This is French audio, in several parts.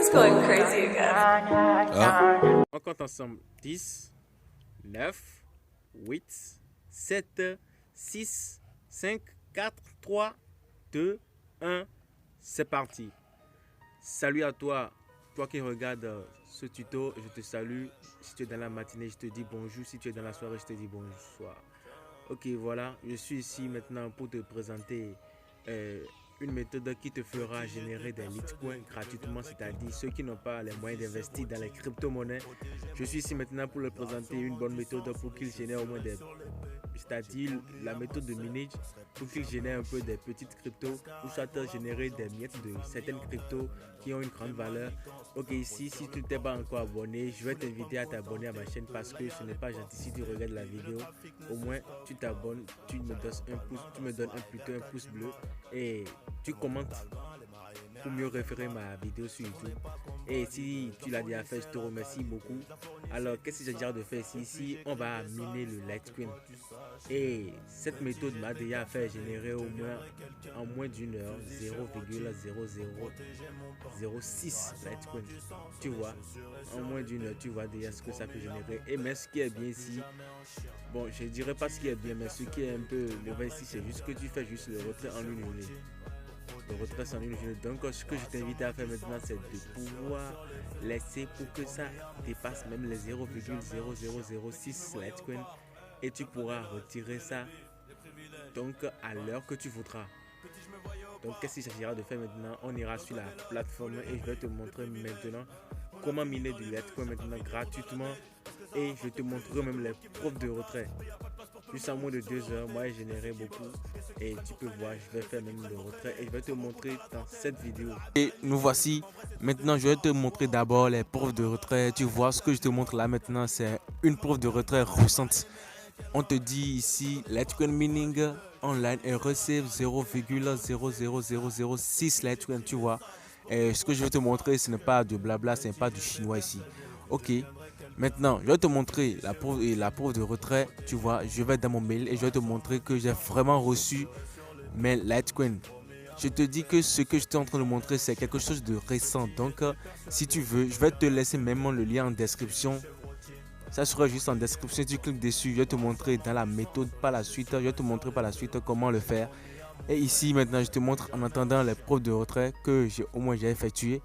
Who's going crazy again? On compte ensemble. 10, 9, 8, 7, 6, 5, 4, 3, 2, 1. C'est parti. Salut à toi, toi qui regardes ce tuto, je te salue. Si tu es dans la matinée, je te dis bonjour. Si tu es dans la soirée, je te dis bonsoir. Ok, voilà, je suis ici maintenant pour te présenter une méthode qui te fera générer des Litecoins gratuitement, c'est-à-dire ceux qui n'ont pas les moyens d'investir dans les crypto-monnaies. Je suis ici maintenant pour leur présenter une bonne méthode pour qu'ils génèrent au moins des... C'est-à-dire la méthode de minage pour qu'ils génèrent un peu des petites cryptos ou soit générer des miettes de certaines cryptos qui ont une grande valeur. Ok, ici, si tu ne t'es pas encore abonné, je vais t'inviter à t'abonner à ma chaîne parce que ce n'est pas gentil si tu regardes la vidéo. Au moins, tu t'abonnes, tu me donnes un pouce, tu me donnes plutôt un pouce bleu et tu commentes pour mieux référer ma vidéo sur YouTube. Et si tu l'as déjà fait, je te remercie beaucoup. Alors, qu'est-ce que j'ai déjà de faire ici? Ici, on va miner le Litecoin. Et cette méthode m'a déjà fait générer au moins en moins d'une heure 0,0006 Litecoin. Tu vois, en moins d'une heure, tu vois déjà ce que ça peut générer. Et mais ce qui est bien ici, bon, je dirais pas ce qui est bien, mais ce qui est un peu mauvais ici, c'est juste que tu fais juste le retrait en une journée. Le retrait en une journée. Donc, ce que je t'invite à faire maintenant, c'est de pouvoir laisser pour que ça dépasse même les 0,0006 Litecoin. Et tu pourras retirer ça donc à l'heure que tu voudras. Donc qu'est-ce qu'il s'agira de faire maintenant? On ira sur la plateforme et je vais te montrer maintenant comment miner du Litecoin maintenant gratuitement. Et je te montrerai même les preuves de retrait. Juste en moins de 2 heures, moi j'ai généré beaucoup. Et tu peux voir, je vais faire même le retrait et je vais te montrer dans cette vidéo. Et nous voici. Maintenant, je vais te montrer d'abord les preuves de retrait. Tu vois, ce que je te montre là maintenant, c'est une preuve de retrait récente. On te dit ici, Litecoin mining online et receive 0,00006 Litecoin, tu vois. Et ce que je vais te montrer, ce n'est pas de blabla, ce n'est pas du chinois ici. Ok, maintenant, je vais te montrer la preuve de retrait. Tu vois, je vais dans mon mail et je vais te montrer que j'ai vraiment reçu mes Litecoin. Je te dis que ce que je suis en train de montrer, c'est quelque chose de récent. Donc, si tu veux, je vais te laisser même le lien en description. Ça sera juste en description, tu cliques dessus, je vais te montrer dans la méthode par la suite, je vais te montrer par la suite comment le faire. Et ici maintenant je te montre en attendant les preuves de retrait que j'ai effectué.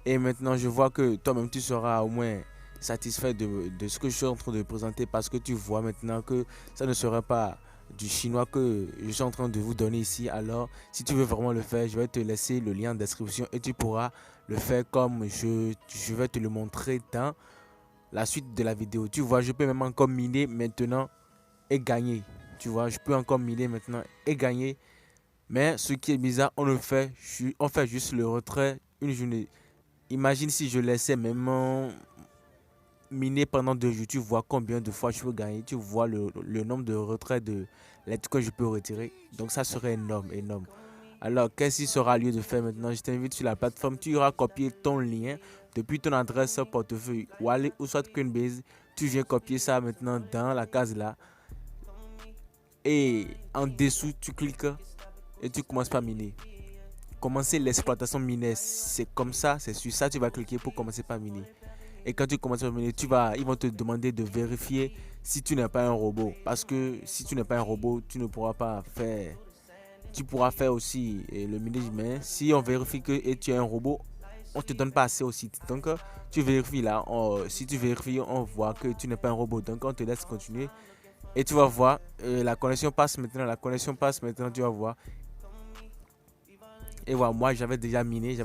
Et maintenant je vois que toi-même tu seras au moins satisfait de ce que je suis en train de présenter parce que tu vois maintenant que ça ne sera pas du chinois que je suis en train de vous donner ici. Alors si tu veux vraiment le faire, je vais te laisser le lien en description et tu pourras le faire comme je vais te le montrer dans la suite de la vidéo. Tu vois, je peux même encore miner maintenant et gagner. Tu vois, je peux encore miner maintenant et gagner. Mais ce qui est bizarre, on fait juste le retrait une journée. Imagine si je laissais même miner pendant 2 jours. Tu vois combien de fois je peux gagner. Tu vois le nombre de retraits de lettres que je peux retirer. Donc ça serait énorme, énorme. Alors, qu'est-ce qu'il sera lieu de faire maintenant? Je t'invite sur la plateforme. Tu iras copier ton lien depuis ton adresse portefeuille Wallet ou soit Coinbase. Tu viens copier ça maintenant dans la case là. Et en dessous, tu cliques et tu commences par miner. Commencer l'exploitation minière, c'est comme ça, c'est sur ça tu vas cliquer pour commencer par miner. Et quand tu commences à miner, ils vont te demander de vérifier si tu n'es pas un robot. Parce que si tu n'es pas un robot, tu ne pourras pas faire... Tu pourras faire aussi le minage, mais si on vérifie que tu es un robot, on te donne pas assez aussi. Donc tu vérifies là, si tu vérifies, on voit que tu n'es pas un robot. Donc on te laisse continuer et tu vas voir, la connexion passe maintenant, tu vas voir. Et voilà, moi j'avais déjà miné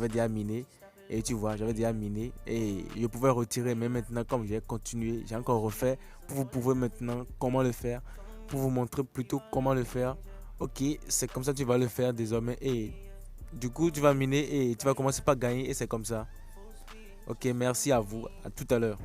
et tu vois, j'avais déjà miné et je pouvais retirer, mais maintenant comme j'ai continué, j'ai encore refait pour vous prouver maintenant comment le faire, pour vous montrer plutôt comment le faire. Ok, c'est comme ça que tu vas le faire désormais et du coup tu vas miner et tu vas commencer par gagner et c'est comme ça. Ok, merci à vous, à tout à l'heure.